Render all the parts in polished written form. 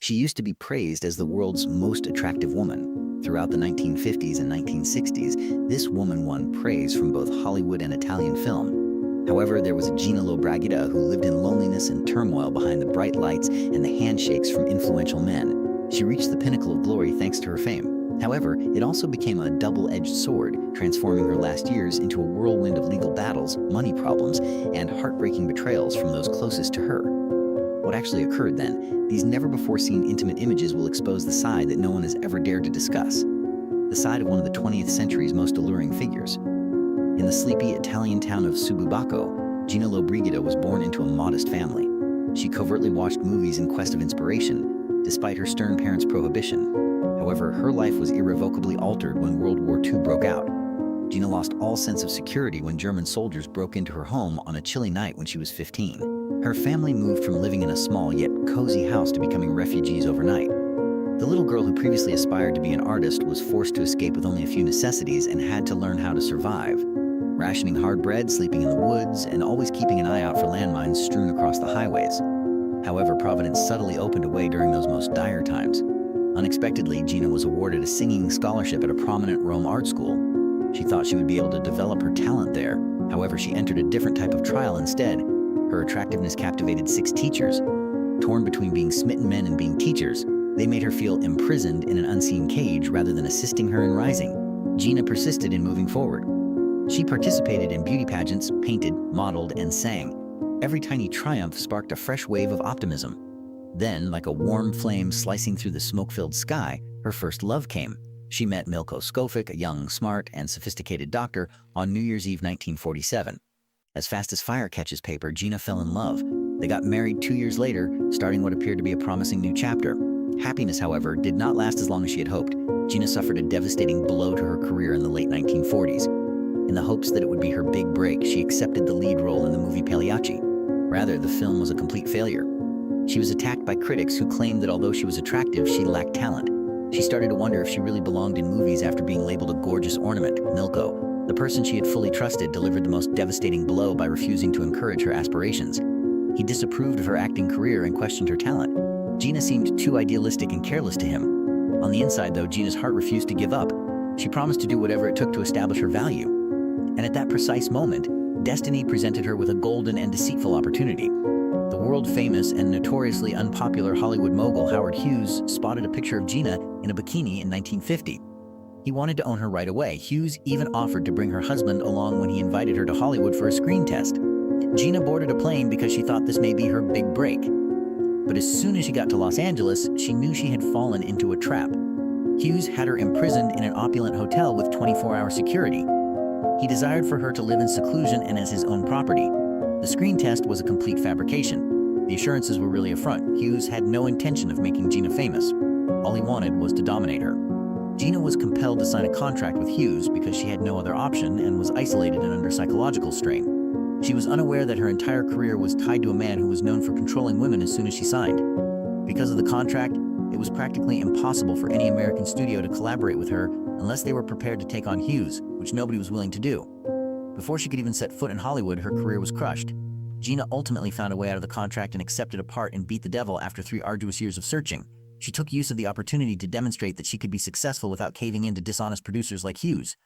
She used to be praised as the world's most attractive woman. Throughout the 1950s and 1960s, this woman won praise from both Hollywood and Italian film. However, there was a Gina Lollobrigida who lived in loneliness and turmoil behind the bright lights and the handshakes from influential men. She reached the pinnacle of glory thanks to her fame. However, it also became a double-edged sword, transforming her last years into a whirlwind of legal battles, money problems, and heartbreaking betrayals from those closest to her. What actually occurred then? These never-before-seen intimate images will expose the side that no one has ever dared to discuss. The side of one of the 20th century's most alluring figures. In the sleepy Italian town of Sububacco, Gina Lollobrigida was born into a modest family. She covertly watched movies in quest of inspiration, despite her stern parents' prohibition. However, her life was irrevocably altered when World War II broke out. Gina lost all sense of security when German soldiers broke into her home on a chilly night when she was 15. Her family moved from living in a small yet cozy house to becoming refugees overnight. The little girl who previously aspired to be an artist was forced to escape with only a few necessities and had to learn how to survive. Rationing hard bread, sleeping in the woods, and always keeping an eye out for landmines strewn across the highways. However, Providence subtly opened a way during those most dire times. Unexpectedly, Gina was awarded a singing scholarship at a prominent Rome art school. She thought she would be able to develop her talent there. However, she entered a different type of trial instead. Her attractiveness captivated 6 teachers. Torn between being smitten men and being teachers, they made her feel imprisoned in an unseen cage rather than assisting her in rising. Gina persisted in moving forward. She participated in beauty pageants, painted, modeled, and sang. Every tiny triumph sparked a fresh wave of optimism. Then, like a warm flame slicing through the smoke-filled sky, her first love came. She met Milko Skofic, a young, smart, and sophisticated doctor, on New Year's Eve 1947. As fast as fire catches paper, Gina fell in love. They got married 2 years later, starting what appeared to be a promising new chapter. Happiness, however, did not last as long as she had hoped. Gina suffered a devastating blow to her career in the late 1940s. In the hopes that it would be her big break, she accepted the lead role in the movie Pagliacci. Rather, the film was a complete failure. She was attacked by critics who claimed that although she was attractive, she lacked talent. She started to wonder if she really belonged in movies after being labeled a gorgeous ornament. Milko, the person she had fully trusted, delivered the most devastating blow by refusing to encourage her aspirations. He disapproved of her acting career and questioned her talent. Gina seemed too idealistic and careless to him. On the inside, though, Gina's heart refused to give up. She promised to do whatever it took to establish her value. And at that precise moment, destiny presented her with a golden and deceitful opportunity. The world-famous and notoriously unpopular Hollywood mogul Howard Hughes spotted a picture of Gina in a bikini in 1950. He wanted to own her right away. Hughes even offered to bring her husband along when he invited her to Hollywood for a screen test. Gina boarded a plane because she thought this may be her big break. But as soon as she got to Los Angeles, she knew she had fallen into a trap. Hughes had her imprisoned in an opulent hotel with 24-hour security. He desired for her to live in seclusion and as his own property. The screen test was a complete fabrication. The assurances were really a front. Hughes had no intention of making Gina famous. All he wanted was to dominate her. Gina was compelled to sign a contract with Hughes because she had no other option and was isolated and under psychological strain. She was unaware that her entire career was tied to a man who was known for controlling women as soon as she signed. Because of the contract, it was practically impossible for any American studio to collaborate with her unless they were prepared to take on Hughes, which nobody was willing to do. Before she could even set foot in Hollywood, her career was crushed. Gina ultimately found a way out of the contract and accepted a part in Beat the Devil after 3 arduous years of searching. She took use of the opportunity to demonstrate that she could be successful without caving in to dishonest producers like Hughes.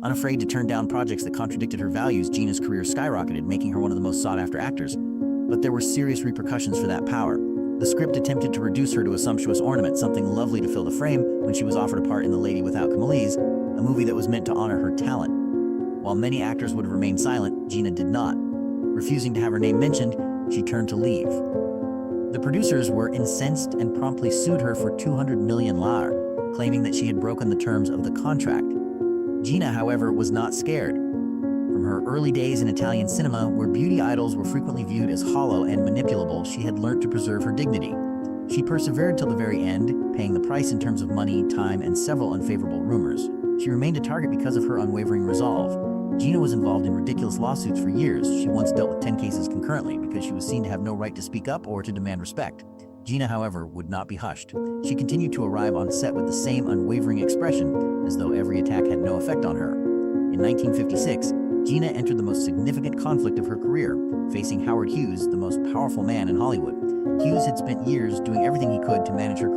Unafraid to turn down projects that contradicted her values, Gina's career skyrocketed, making her one of the most sought-after actors. But there were serious repercussions for that power. The script attempted to reduce her to a sumptuous ornament, something lovely to fill the frame, when she was offered a part in The Lady Without Camelies, a movie that was meant to honor her talent. While many actors would have remained silent, Gina did not. Refusing to have her name mentioned, she turned to leave. The producers were incensed and promptly sued her for 200 million lire, claiming that she had broken the terms of the contract. Gina, however, was not scared. From her early days in Italian cinema, where beauty idols were frequently viewed as hollow and manipulable, she had learned to preserve her dignity. She persevered till the very end, paying the price in terms of money, time, and several unfavorable rumors. She remained a target because of her unwavering resolve. Gina was involved in ridiculous lawsuits for years. She once dealt with 10 cases concurrently because she was seen to have no right to speak up or to demand respect. Gina, however, would not be hushed. She continued to arrive on set with the same unwavering expression, as though every attack had no effect on her. In 1956, Gina entered the most significant conflict of her career, facing Howard Hughes, the most powerful man in Hollywood. Hughes had spent years doing everything he could to manage her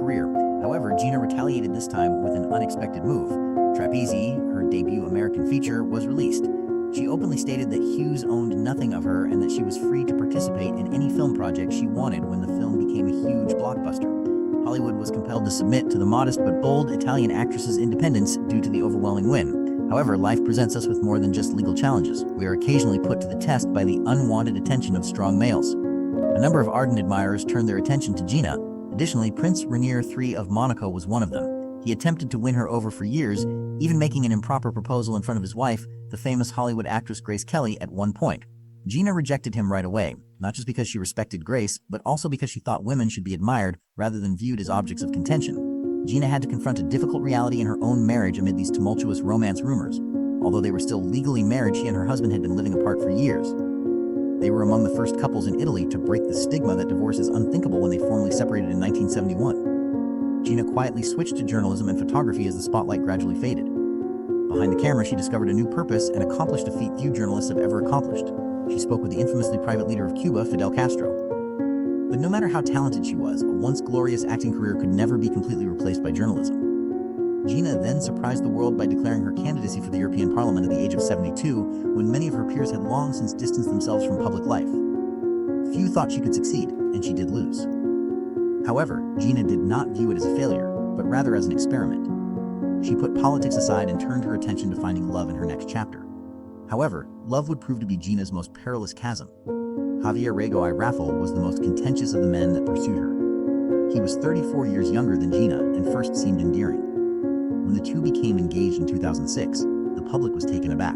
However, Gina retaliated this time with an unexpected move. Trapeze, her debut American feature, was released. She openly stated that Hughes owned nothing of her and that she was free to participate in any film project she wanted when the film became a huge blockbuster. Hollywood was compelled to submit to the modest but bold Italian actress's independence due to the overwhelming win. However, life presents us with more than just legal challenges. We are occasionally put to the test by the unwanted attention of strong males. A number of ardent admirers turned their attention to Gina. Additionally, Prince Rainier III of Monaco was one of them. He attempted to win her over for years, even making an improper proposal in front of his wife, the famous Hollywood actress Grace Kelly, at one point. Gina rejected him right away, not just because she respected Grace, but also because she thought women should be admired rather than viewed as objects of contention. Gina had to confront a difficult reality in her own marriage amid these tumultuous romance rumors. Although they were still legally married, she and her husband had been living apart for years. They were among the first couples in Italy to break the stigma that divorce is unthinkable when they formally separated in 1971. Gina quietly switched to journalism and photography as the spotlight gradually faded. Behind the camera, she discovered a new purpose and accomplished a feat few journalists have ever accomplished. She spoke with the infamously private leader of Cuba, Fidel Castro. But no matter how talented she was, a once glorious acting career could never be completely replaced by journalism. Gina then surprised the world by declaring her candidacy for the European Parliament at the age of 72, when many of her peers had long since distanced themselves from public life. Few thought she could succeed, and she did lose. However, Gina did not view it as a failure, but rather as an experiment. She put politics aside and turned her attention to finding love in her next chapter. However, love would prove to be Gina's most perilous chasm. Javier Rego I Raffel was the most contentious of the men that pursued her. He was 34 years younger than Gina and first seemed endearing. When the two became engaged in 2006, the public was taken aback.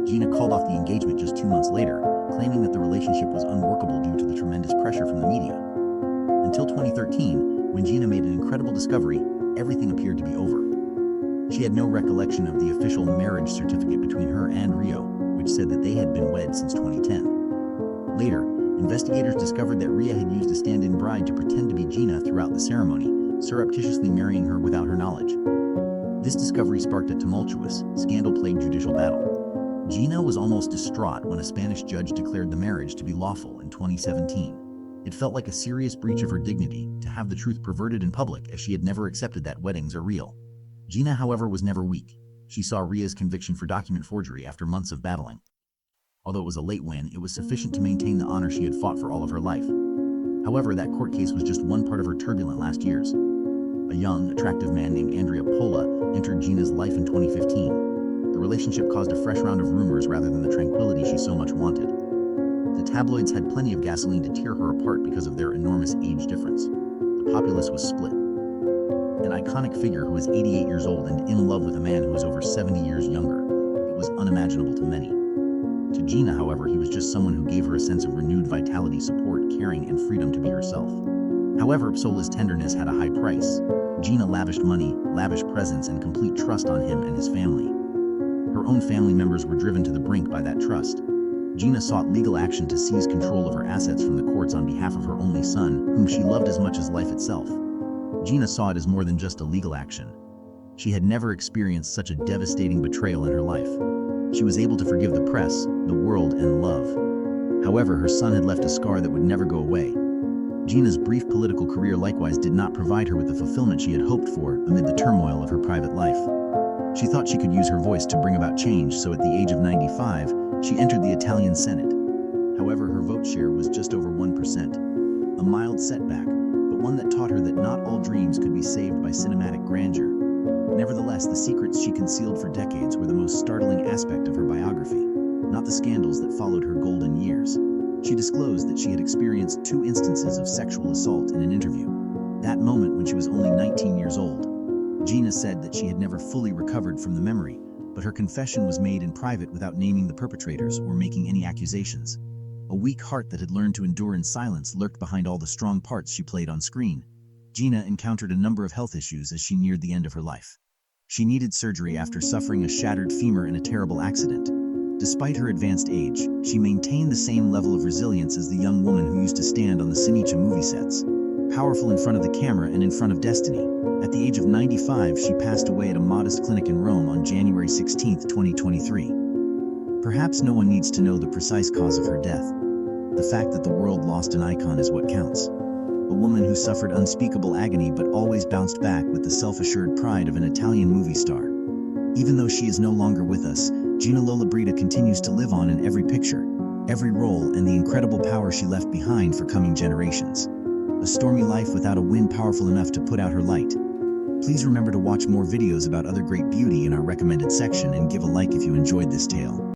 Gina called off the engagement just 2 months later, claiming that the relationship was unworkable due to the tremendous pressure from the media. Until 2013, when Gina made an incredible discovery, everything appeared to be over. She had no recollection of the official marriage certificate between her and Rio, which said that they had been wed since 2010. Later, investigators discovered that Ria had used a stand-in bride to pretend to be Gina throughout the ceremony, surreptitiously marrying her without her knowledge. This discovery sparked a tumultuous, scandal-plagued judicial battle. Gina was almost distraught when a Spanish judge declared the marriage to be lawful in 2017. It felt like a serious breach of her dignity to have the truth perverted in public, as she had never accepted that weddings are real. Gina, however, was never weak. She saw Ria's conviction for document forgery after months of battling. Although it was a late win, it was sufficient to maintain the honor she had fought for all of her life. However, that court case was just one part of her turbulent last years. A young, attractive man named Andrea Pola entered Gina's life in 2015. The relationship caused a fresh round of rumors rather than the tranquility she so much wanted. The tabloids had plenty of gasoline to tear her apart because of their enormous age difference. The populace was split. An iconic figure who was 88 years old and in love with a man who was over 70 years younger. It was unimaginable to many. To Gina, however, he was just someone who gave her a sense of renewed vitality, support, caring, and freedom to be herself. However, Sola's tenderness had a high price. Gina lavished money, lavish presents, and complete trust on him and his family. Her own family members were driven to the brink by that trust. Gina sought legal action to seize control of her assets from the courts on behalf of her only son, whom she loved as much as life itself. Gina saw it as more than just a legal action. She had never experienced such a devastating betrayal in her life. She was able to forgive the press, the world, and love. However, her son had left a scar that would never go away. Gina's brief political career likewise did not provide her with the fulfillment she had hoped for amid the turmoil of her private life. She thought she could use her voice to bring about change, so at the age of 95, she entered the Italian Senate. However, her vote share was just over 1%, a mild setback, but one that taught her that not all dreams could be saved by cinematic grandeur. Nevertheless, the secrets she concealed for decades were the most startling aspect of her biography, not the scandals that followed her golden years. She disclosed that she had experienced 2 instances of sexual assault in an interview. That moment when she was only 19 years old. Gina said that she had never fully recovered from the memory, but her confession was made in private without naming the perpetrators or making any accusations. A weak heart that had learned to endure in silence lurked behind all the strong parts she played on screen. Gina encountered a number of health issues as she neared the end of her life. She needed surgery after suffering a shattered femur in a terrible accident. Despite her advanced age, she maintained the same level of resilience as the young woman who used to stand on the Cinecittà movie sets, powerful in front of the camera and in front of destiny. At the age of 95, she passed away at a modest clinic in Rome on January 16, 2023. Perhaps no one needs to know the precise cause of her death. The fact that the world lost an icon is what counts. a woman who suffered unspeakable agony but always bounced back with the self-assured pride of an Italian movie star. Even though she is no longer with us, Gina Lollobrigida continues to live on in every picture, every role, and the incredible power she left behind for coming generations. A stormy life without a wind powerful enough to put out her light. Please remember to watch more videos about other great beauty in our recommended section and give a like if you enjoyed this tale.